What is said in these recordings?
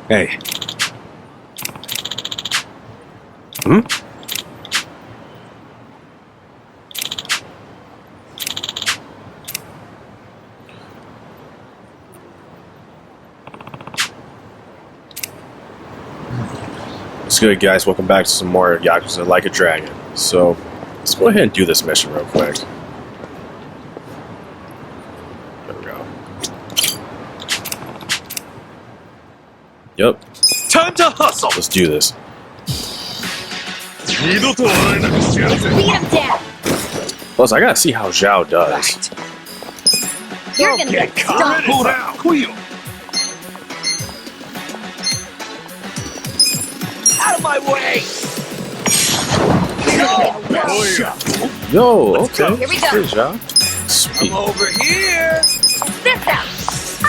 Hey. Hmm? What's good, guys? Welcome back to some more Yakuza Like a Dragon. So, let's go ahead and do this mission real quick. There we go. Yep. Time to hustle! Let's do this. Beat him down! Plus, I gotta see how Zhao does. Right. You're gonna get Caught. stuck! Hold on. Quill. Out of my way! Yo, okay. Here we go. Here's Zhao. Sweet. I'm over here! This out! I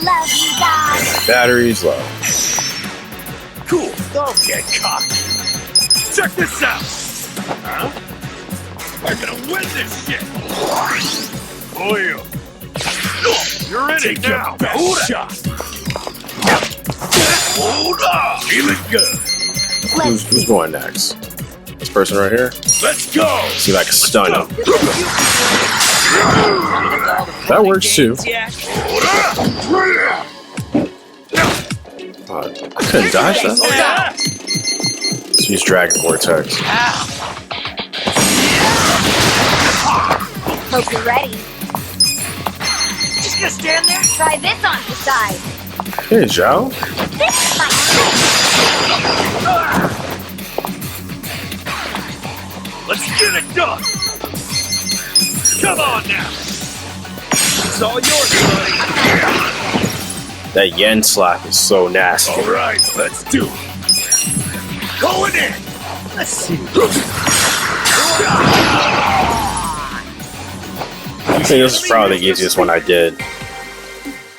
love you guys! Battery's low. Cool. Don't get cocky. Check this out! Huh? We're gonna win this shit! Oil. You're in it now! Hold shot! Hold on! Feeling good! Who's going next? This person right here? Let's go! See if I can stun him. That works too. I couldn't dodge that. Let's use Dragon Vortex. Hope you're ready. Just gonna stand there? Try this on the side. Hey, Zhao. This might Let's get it done! Come on now! It's all yours, buddy! That yen slap is so nasty. Alright, let's do it! Going in! Let's see. I think this is probably the easiest one I did.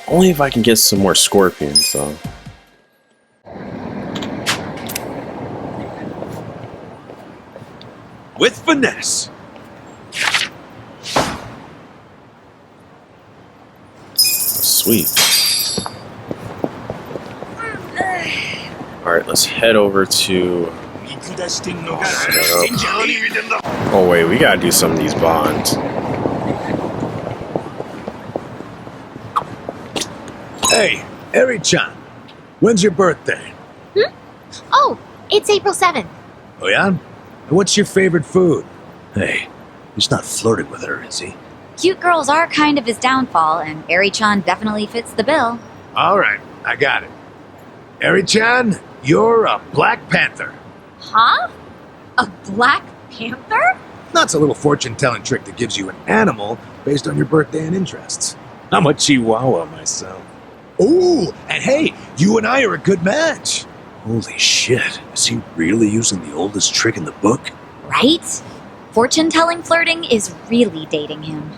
Only if I can get some more scorpions, though. With finesse! Sweet. Alright, let's head over to... Oh wait, we gotta do some of these bonds. Hey, Eri-chan, when's your birthday? Oh, it's April 7th. Oh yeah? And what's your favorite food? Hey, he's not flirting with her, is he? Cute girls are kind of his downfall, and Eri-chan definitely fits the bill. Alright, I got it. Eri-chan, you're a Black Panther. Huh? A Black Panther? That's a little fortune-telling trick that gives you an animal based on your birthday and interests. I'm a Chihuahua myself. Ooh, and hey, you and I are a good match. Holy shit, is he really using the oldest trick in the book? Right? Fortune-telling flirting is really dating him.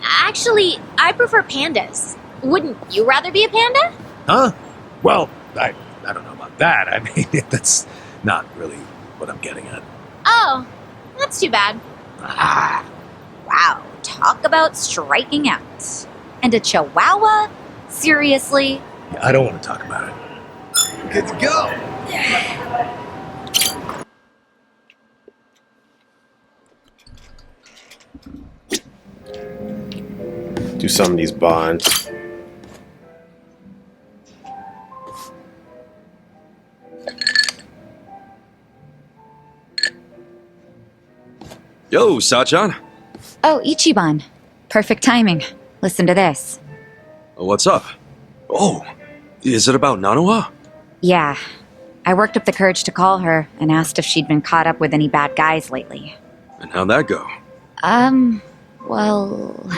Actually, I prefer pandas. Wouldn't you rather be a panda? Huh? Well, I don't know about that. I mean, that's not really what I'm getting at. Oh, that's too bad. Wow, talk about striking out. And a Chihuahua? Seriously? I don't want to talk about it. Good to go! Do some of these bonds. Yo, Sachan. Oh, Ichiban. Perfect timing. Listen to this. What's up? Oh, is it about Nanoha? Yeah. I worked up the courage to call her and asked if she'd been caught up with any bad guys lately. And how'd that go? Well...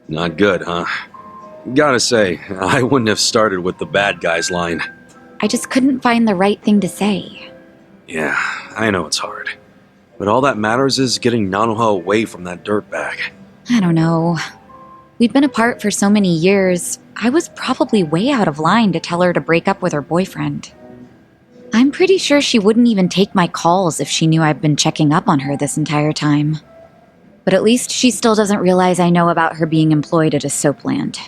Not good, huh? Gotta say, I wouldn't have started with the bad guys line. I just couldn't find the right thing to say. Yeah, I know it's hard. But all that matters is getting Nanoha away from that dirtbag. I don't know. We'd been apart for so many years, I was probably way out of line to tell her to break up with her boyfriend. I'm pretty sure she wouldn't even take my calls if she knew I've been checking up on her this entire time. But at least she still doesn't realize I know about her being employed at a soapland.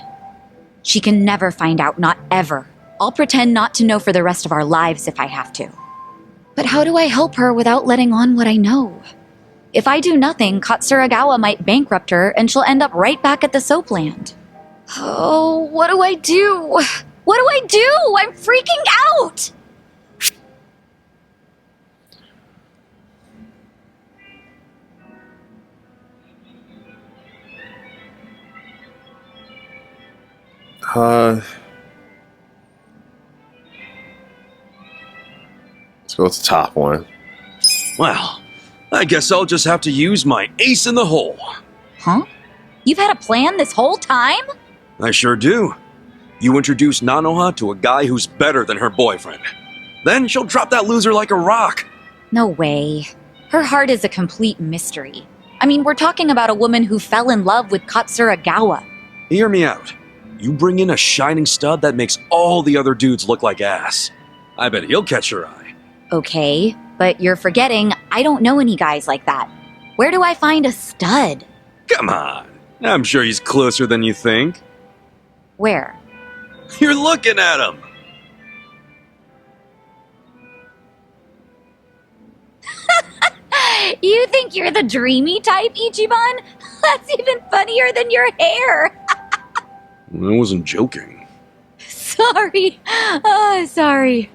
She can never find out, not ever. I'll pretend not to know for the rest of our lives if I have to. But how do I help her without letting on what I know? If I do nothing, Katsuragawa might bankrupt her and she'll end up right back at the soapland. Oh, what do I do? What do I do? I'm freaking out! Let's go with the top one. Well, I guess I'll just have to use my ace in the hole. Huh? You've had a plan this whole time? I sure do. You introduce Nanoha to a guy who's better than her boyfriend. Then she'll drop that loser like a rock. No way. Her heart is a complete mystery. I mean, we're talking about a woman who fell in love with Katsuragawa. Hear me out. You bring in a shining stud that makes all the other dudes look like ass. I bet he'll catch her eye. Okay, but you're forgetting I don't know any guys like that. Where do I find a stud? Come on. I'm sure he's closer than you think. Where? You're looking at him. You think you're the dreamy type, Ichiban? That's even funnier than your hair. I wasn't joking. Sorry. Sorry.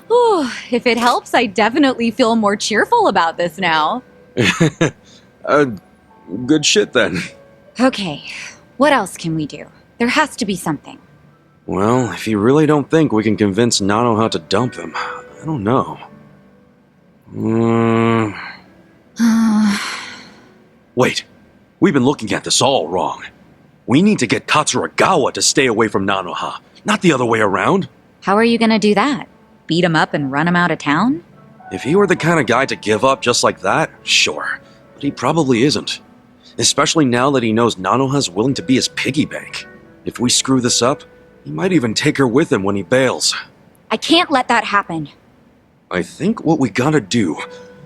Whew, if it helps, I definitely feel more cheerful about this now. Good shit then. Okay, what else can we do? There has to be something. Well, if you really don't think we can convince Nanoha to dump him, I don't know. Wait, we've been looking at this all wrong. We need to get Katsuragawa to stay away from Nanoha, not the other way around. How are you gonna do that? Beat him up and run him out of town? If he were the kind of guy to give up just like that, sure. But he probably isn't. Especially now that he knows Nanoha's willing to be his piggy bank. If we screw this up, he might even take her with him when he bails. I can't let that happen. I think what we gotta do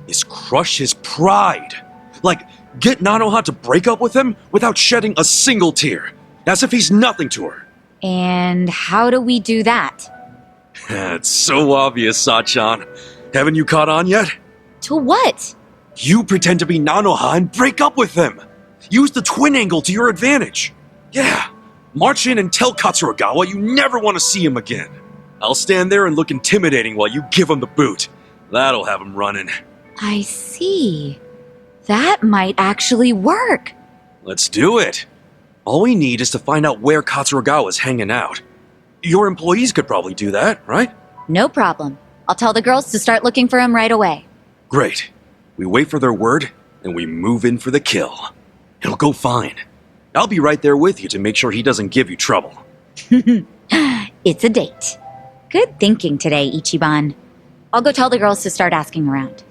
is crush his pride. Like, get Nanoha to break up with him without shedding a single tear. As if he's nothing to her. And how do we do that? It's so obvious, Sachan. Haven't you caught on yet? To what? You pretend to be Nanoha and break up with him. Use the twin angle to your advantage. Yeah, march in and tell Katsuragawa you never want to see him again. I'll stand there and look intimidating while you give him the boot. That'll have him running. I see. That might actually work. Let's do it. All we need is to find out where Katsuragawa's hanging out. Your employees could probably do that, right? No problem. I'll tell the girls to start looking for him right away. Great. We wait for their word, and we move in for the kill. It'll go fine. I'll be right there with you to make sure he doesn't give you trouble. It's a date. Good thinking today, Ichiban. I'll go tell the girls to start asking around.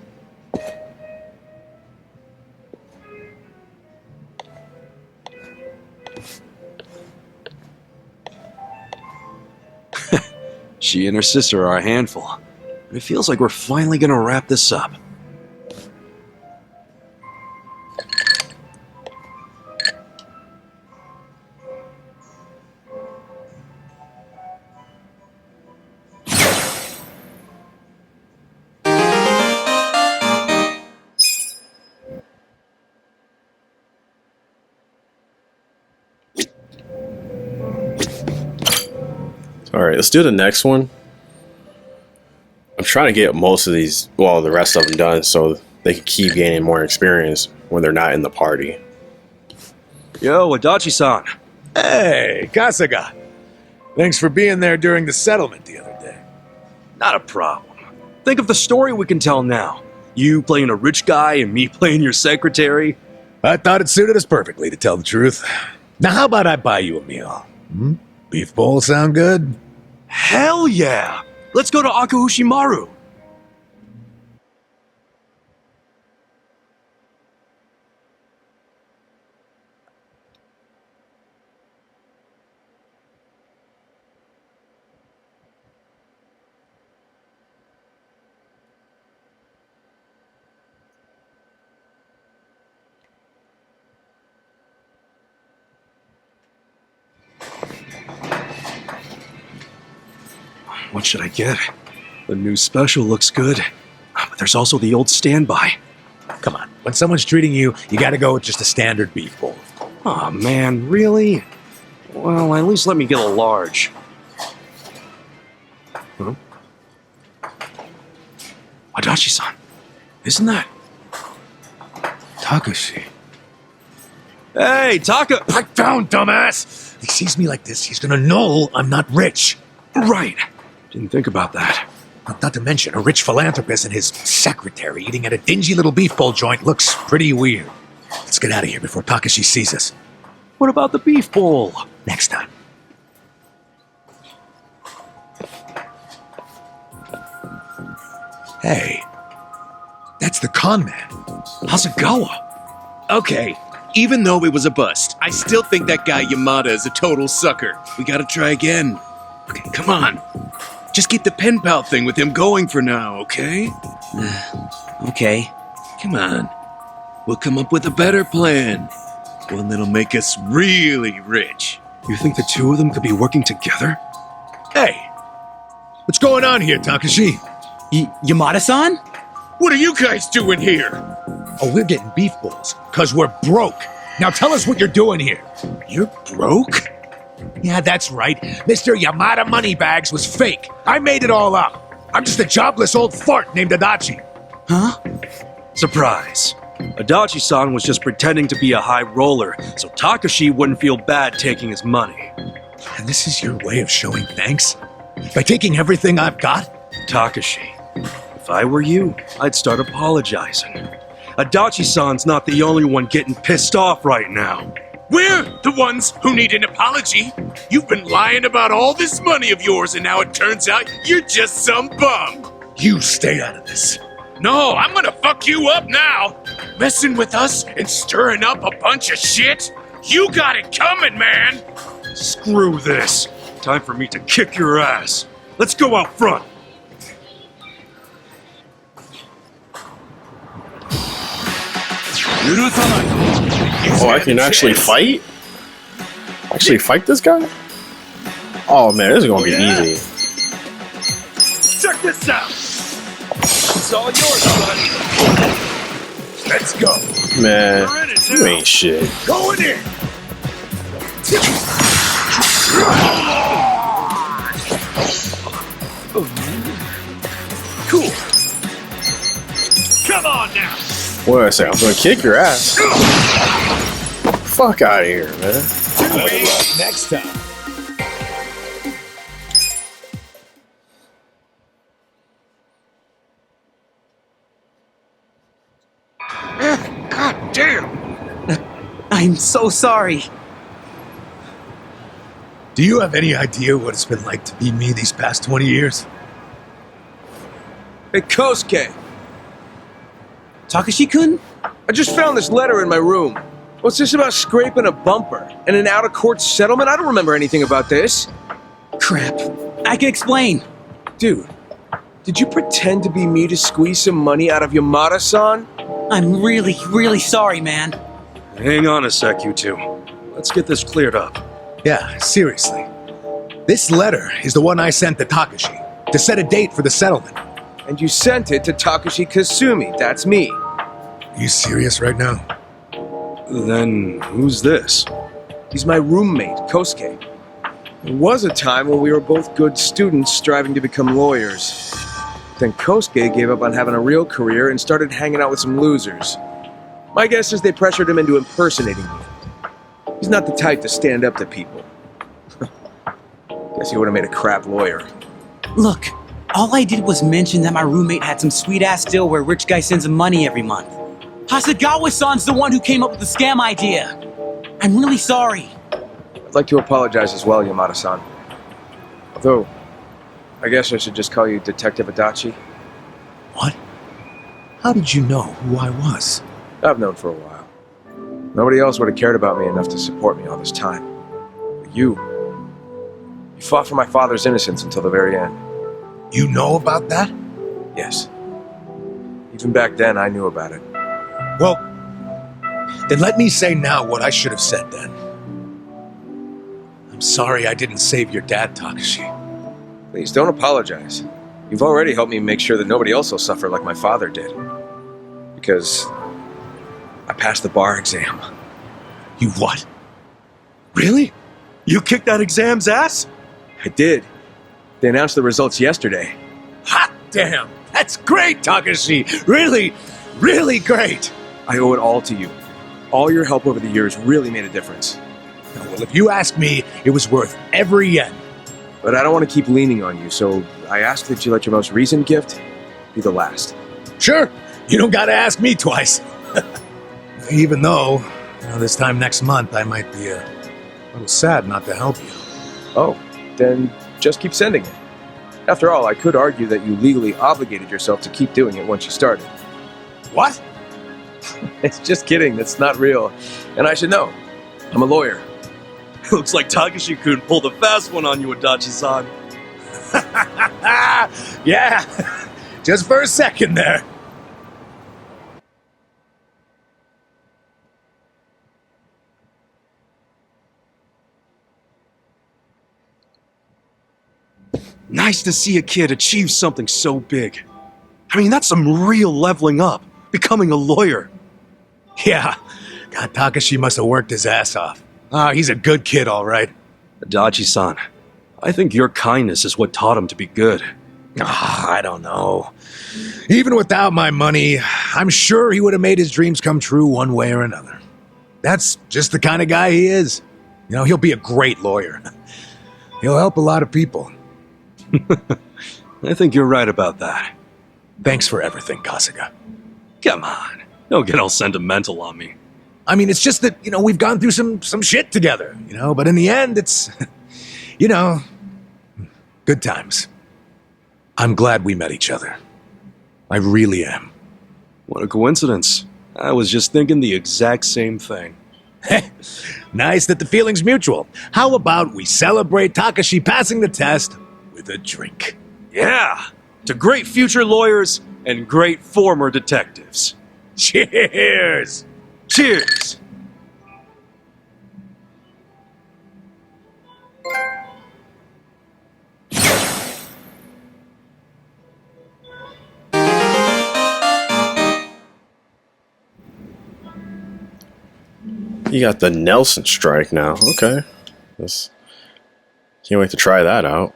She and her sister are a handful. And it feels like we're finally gonna wrap this up. Alright, let's do the next one. I'm trying to get most of these, well, the rest of them done so they can keep gaining more experience when they're not in the party. Yo, Adachi-san. Hey, Kasuga. Thanks for being there during the settlement the other day. Not a problem. Think of the story we can tell now. You playing a rich guy and me playing your secretary. I thought it suited us perfectly, to tell the truth. Now, how about I buy you a meal? Beef bowl sound good? Hell yeah! Let's go to Akahushimaru. What should I get? The new special looks good, but there's also the old standby. Come on, when someone's treating you, you gotta go with just a standard beef bowl. Aw, man, really? Well, at least let me get a large. Huh? Adachi-san, isn't that Takashi? Hey, Taka! Pipe down, dumbass! If he sees me like this, he's gonna know I'm not rich. Right. Didn't think about that. Not to mention, a rich philanthropist and his secretary eating at a dingy little beef bowl joint looks pretty weird. Let's get out of here before Takashi sees us. What about the beef bowl? Next time. Hey, that's the con man, Hasegawa. Okay, even though it was a bust, I still think that guy Yamada is a total sucker. We gotta try again. Okay, come on. Just keep the pen pal thing with him going for now, okay? Okay. Come on. We'll come up with a better plan. One that'll make us really rich. You think the two of them could be working together? Hey, what's going on here, Takashi? Yamada-san? What are you guys doing here? Oh, we're getting beef bowls, because we're broke. Now tell us what you're doing here. You're broke? Yeah, that's right. Mr. Yamada Moneybags was fake. I made it all up. I'm just a jobless old fart named Adachi. Huh? Surprise. Adachi-san was just pretending to be a high roller, so Takashi wouldn't feel bad taking his money. And this is your way of showing thanks? By taking everything I've got? Takashi, if I were you, I'd start apologizing. Adachi-san's not the only one getting pissed off right now. We're the ones who need an apology. You've been lying about all this money of yours, and now it turns out you're just some bum. You stay out of this. No, I'm gonna fuck you up now. Messing with us and stirring up a bunch of shit? You got it coming, man. Screw this. Time for me to kick your ass. Let's go out front. Oh, I can actually fight? Actually fight this guy? Oh man, this is gonna be easy. Check this out. It's all yours, buddy. Let's go. Man, We're in it you now. ain't shit. Going in. Cool. Come on now. What did I say? I'm gonna kick your ass. Fuck out of here, man. Next time. God damn. I'm so sorry. Do you have any idea what it's been like to be me these past 20 years? Hey, Kosuke, Takashi-kun? I just found this letter in my room. What's this about scraping a bumper and an out-of-court settlement? I don't remember anything about this. Crap. I can explain. Dude, did you pretend to be me to squeeze some money out of Yamada-san? I'm really, really sorry, man. Hang on a sec, you two. Let's get this cleared up. Yeah, seriously. This letter is the one I sent to Takashi to set a date for the settlement. And you sent it to Takashi Kasumi, that's me. Are you serious right now? Then who's this? He's my roommate, Kosuke. There was a time when we were both good students striving to become lawyers. Then Kosuke gave up on having a real career and started hanging out with some losers. My guess is they pressured him into impersonating me. He's not the type to stand up to people. Guess he would have made a crap lawyer. Look, all I did was mention that my roommate had some sweet-ass deal where a rich guy sends him money every month. Hasegawa-san's the one who came up with the scam idea. I'm really sorry. I'd like to apologize as well, Yamada-san. Although, I guess I should just call you Detective Adachi. What? How did you know who I was? I've known for a while. Nobody else would have cared about me enough to support me all this time. But you fought for my father's innocence until the very end. You know about that? Yes. Even back then, I knew about it. Well, then let me say now what I should have said then. I'm sorry I didn't save your dad, Takashi. Please, don't apologize. You've already helped me make sure that nobody else will suffer like my father did. Because I passed the bar exam. You what? Really? You kicked that exam's ass? I did. They announced the results yesterday. Hot damn! That's great, Takashi! Really, really great! I owe it all to you. All your help over the years really made a difference. Well, if you ask me, it was worth every yen. But I don't want to keep leaning on you, so I ask that you let your most recent gift be the last. Sure, you don't gotta ask me twice. Even though, this time next month I might be a little sad not to help you. Oh, then just keep sending it. After all, I could argue that you legally obligated yourself to keep doing it once you started. What? It's just kidding, that's not real. And I should know. I'm a lawyer. Looks like Takashi-kun pulled a fast one on you, Adachi-san. Yeah, just for a second there. Nice to see a kid achieve something so big. I mean, that's some real leveling up, becoming a lawyer. Yeah, God, Takashi must have worked his ass off. He's a good kid, all right. Adachi-san, I think your kindness is what taught him to be good. I don't know. Even without my money, I'm sure he would have made his dreams come true one way or another. That's just the kind of guy he is. He'll be a great lawyer. He'll help a lot of people. I think you're right about that. Thanks for everything, Kasuga. Come on, don't get all sentimental on me. I mean, it's just that, we've gone through some shit together, but in the end, it's, good times. I'm glad we met each other. I really am. What a coincidence. I was just thinking the exact same thing. Nice that the feeling's mutual. How about we celebrate Takashi passing the test with a drink? Yeah, to great future lawyers and great former detectives. Cheers! Cheers! You got the Nelson strike now. Okay. Can't wait to try that out.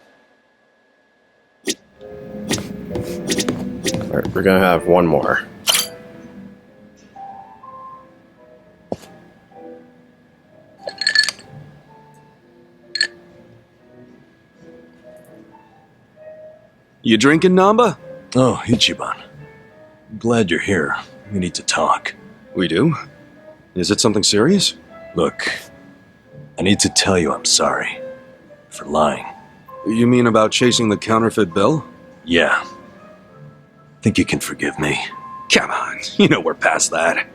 Alright, we're gonna have one more. You drinking, Namba? Oh, Ichiban. I'm glad you're here. We need to talk. We do? Is it something serious? Look, I need to tell you I'm sorry. For lying. You mean about chasing the counterfeit bill? Yeah. Think you can forgive me? Come on, you know we're past that.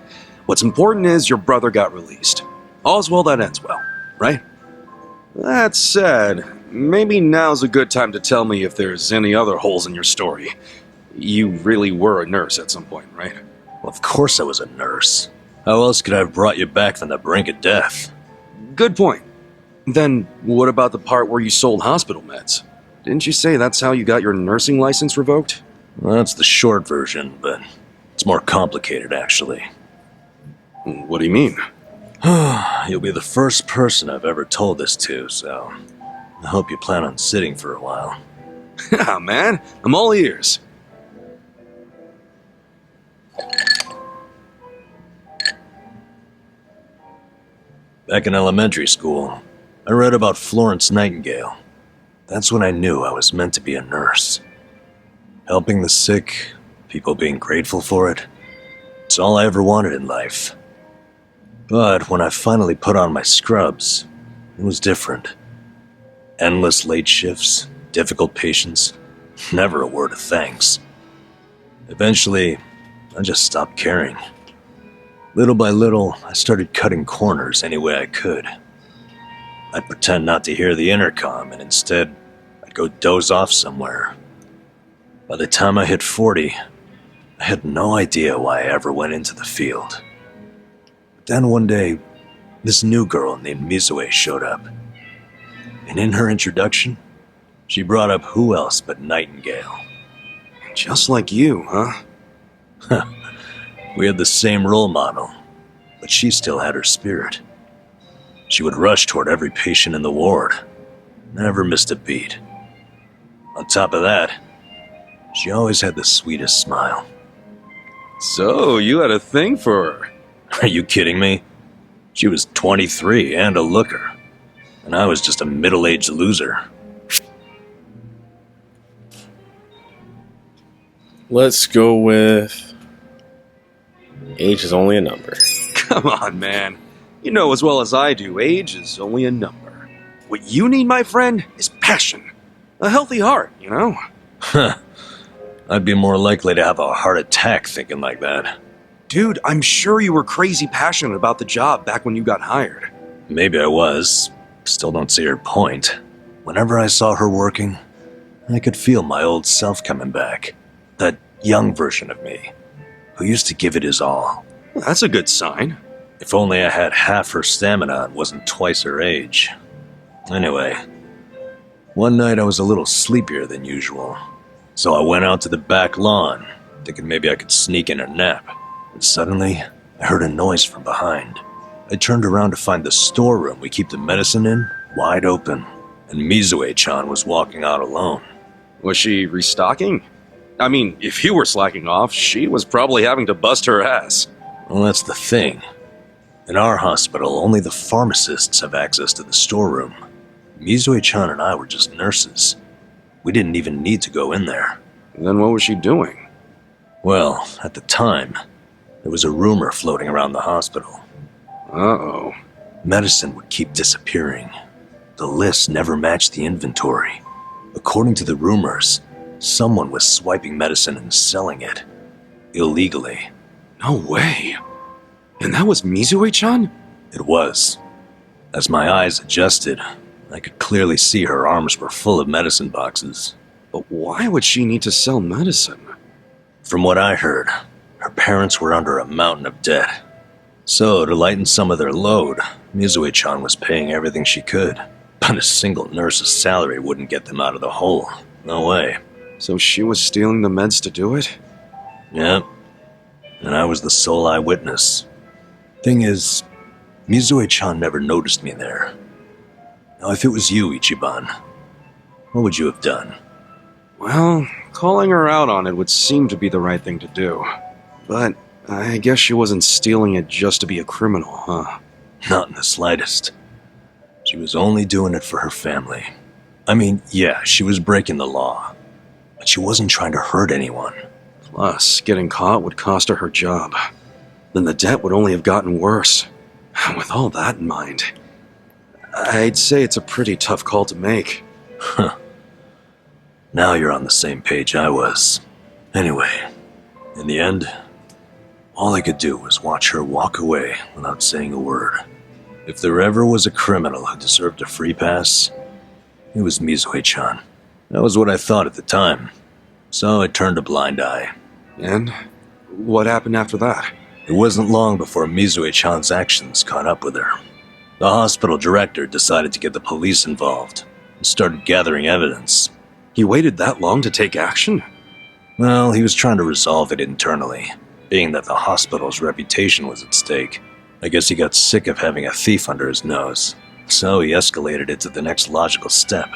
What's important is your brother got released. All's well that ends well, right? That said, maybe now's a good time to tell me if there's any other holes in your story. You really were a nurse at some point, right? Well, of course I was a nurse. How else could I have brought you back from the brink of death? Good point. Then, what about the part where you sold hospital meds? Didn't you say that's how you got your nursing license revoked? Well, that's the short version, but it's more complicated, actually. What do you mean? You'll be the first person I've ever told this to, so I hope you plan on sitting for a while. Yeah, man, I'm all ears. Back in elementary school, I read about Florence Nightingale. That's when I knew I was meant to be a nurse. Helping the sick, people being grateful for it, it's all I ever wanted in life. But when I finally put on my scrubs, it was different. Endless late shifts, difficult patients, never a word of thanks. Eventually, I just stopped caring. Little by little, I started cutting corners any way I could. I'd pretend not to hear the intercom, and instead, I'd go doze off somewhere. By the time I hit 40, I had no idea why I ever went into the field. But then one day, this new girl named Mizue showed up. And in her introduction, She brought up who else but Nightingale. Just like you, huh? We had the same role model, but she still had her spirit. She would rush toward every patient in the ward. Never missed a beat. On top of that, she always had the sweetest smile. So, you had a thing for her? Are you kidding me? She was 23 and a looker, and I was just a middle-aged loser. Let's go with age is only a number. Come on, man. You know as well as I do, age is only a number. What you need, my friend, is passion. A healthy heart, you know? Huh. I'd be more likely to have a heart attack thinking like that. Dude, I'm sure you were crazy passionate about the job back when you got hired. Maybe I was. Still don't see her point. Whenever I saw her working, I could feel my old self coming back. That young version of me, who used to give it his all. That's a good sign. If only I had half her stamina and wasn't twice her age. Anyway, one night I was a little sleepier than usual, so I went out to the back lawn, thinking maybe I could sneak in a nap. And suddenly, I heard a noise from behind. I turned around to find the storeroom we keep the medicine in wide open, and Mizue-chan was walking out alone. Was she restocking? I mean, if you were slacking off, she was probably having to bust her ass. Well, that's the thing. In our hospital, only the pharmacists have access to the storeroom. Mizue-chan and I were just nurses. We didn't even need to go in there. Then what was she doing? Well, at the time, there was a rumor floating around the hospital. Uh-oh. Medicine would keep disappearing. The list never matched the inventory. According to the rumors, someone was swiping medicine and selling it. Illegally. No way. And that was Mizue-chan? It was. As my eyes adjusted, I could clearly see her arms were full of medicine boxes. But why would she need to sell medicine? From what I heard, her parents were under a mountain of debt. So, to lighten some of their load, Mizue-chan was paying everything she could. But a single nurse's salary wouldn't get them out of the hole. No way. So she was stealing the meds to do it? Yep. And I was the sole eyewitness. Thing is, Mizue-chan never noticed me there. Now, if it was you, Ichiban, what would you have done? Well, calling her out on it would seem to be the right thing to do. But I guess she wasn't stealing it just to be a criminal, huh? Not in the slightest. She was only doing it for her family. I mean, yeah, she was breaking the law, but she wasn't trying to hurt anyone. Plus, getting caught would cost her her job. Then the debt would only have gotten worse. With all that in mind, I'd say it's a pretty tough call to make. Huh. Now you're on the same page I was. Anyway, in the end, all I could do was watch her walk away without saying a word. If there ever was a criminal who deserved a free pass, it was Mizue-chan. That was what I thought at the time. So I turned a blind eye. And what happened after that? It wasn't long before Mizue-chan's actions caught up with her. The hospital director decided to get the police involved and started gathering evidence. He waited that long to take action? Well, he was trying to resolve it internally, being that the hospital's reputation was at stake. I guess he got sick of having a thief under his nose, so he escalated it to the next logical step.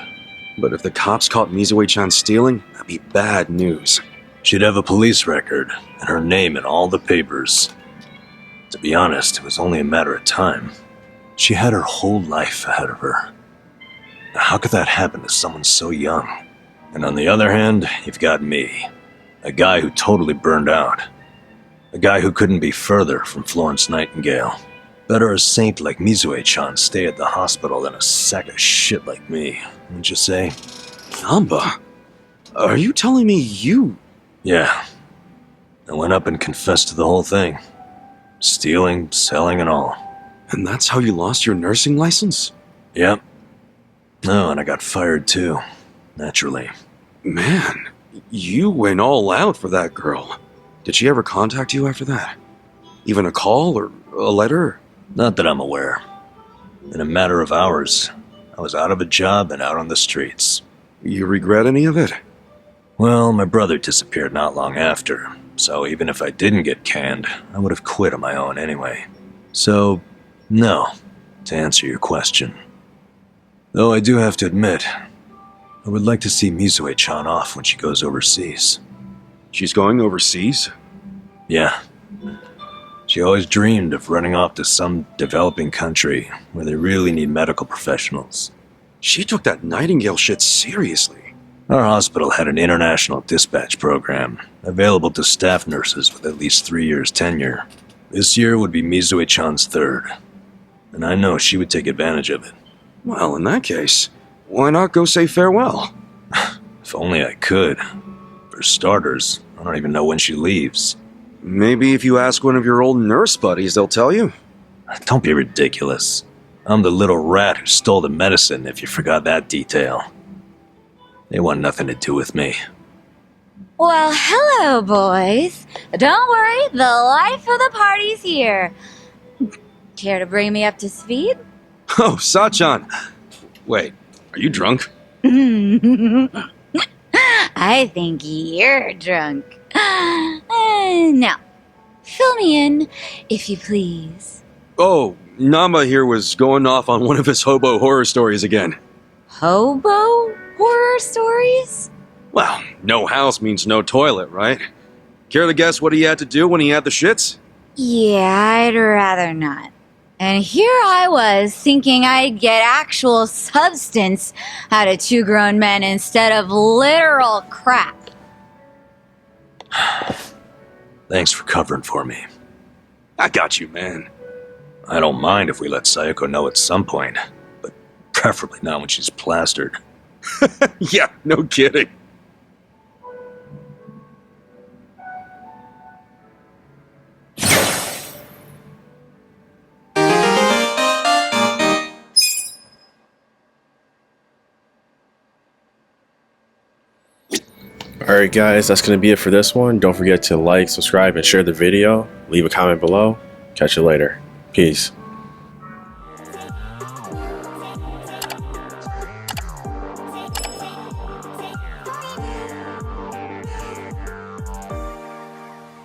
But if the cops caught Mizue-chan stealing, that'd be bad news. She'd have a police record, and her name in all the papers. To be honest, it was only a matter of time. She had her whole life ahead of her. Now, how could that happen to someone so young? And on the other hand, you've got me. A guy who totally burned out. A guy who couldn't be further from Florence Nightingale. Better a saint like Mizue-chan stay at the hospital than a sack of shit like me, wouldn't you say? Namba, are you telling me you... Yeah. I went up and confessed to the whole thing. Stealing, selling, and all. And that's how you lost your nursing license? Yep. No, and I got fired too. Naturally. Man, you went all out for that girl. Did she ever contact you after that? Even a call or a letter? Not that I'm aware. In a matter of hours, I was out of a job and out on the streets. You regret any of it? Well, my brother disappeared not long after, so even if I didn't get canned, I would have quit on my own anyway. So, no, to answer your question. Though I do have to admit, I would like to see Mizue-chan off when she goes overseas. She's going overseas? Yeah. She always dreamed of running off to some developing country where they really need medical professionals. She took that Nightingale shit seriously. Our hospital had an international dispatch program, available to staff nurses with at least 3 years tenure. This year would be Mizue-chan's third, and I know she would take advantage of it. Well, in that case, why not go say farewell? If only I could. For starters, I don't even know when she leaves. Maybe if you ask one of your old nurse buddies, they'll tell you. Don't be ridiculous. I'm the little rat who stole the medicine, if you forgot that detail. They want nothing to do with me. Well, hello, boys. Don't worry, the life of the party's here. Care to bring me up to speed? Oh, Sachan. Wait, are you drunk? I think you're drunk. Now, fill me in, if you please. Oh, Nama here was going off on one of his hobo horror stories again. Hobo horror stories? Well, no house means no toilet, right? Care to guess what he had to do when he had the shits? Yeah, I'd rather not. And here I was thinking I'd get actual substance out of two grown men instead of literal crap. Thanks for covering for me. I got you, man. I don't mind if we let Sayoko know at some point, but preferably not when she's plastered. Yeah, no kidding. Alright guys, that's going to be it for this one. Don't forget to like, subscribe, and share the video. Leave a comment below. Catch you later. Peace.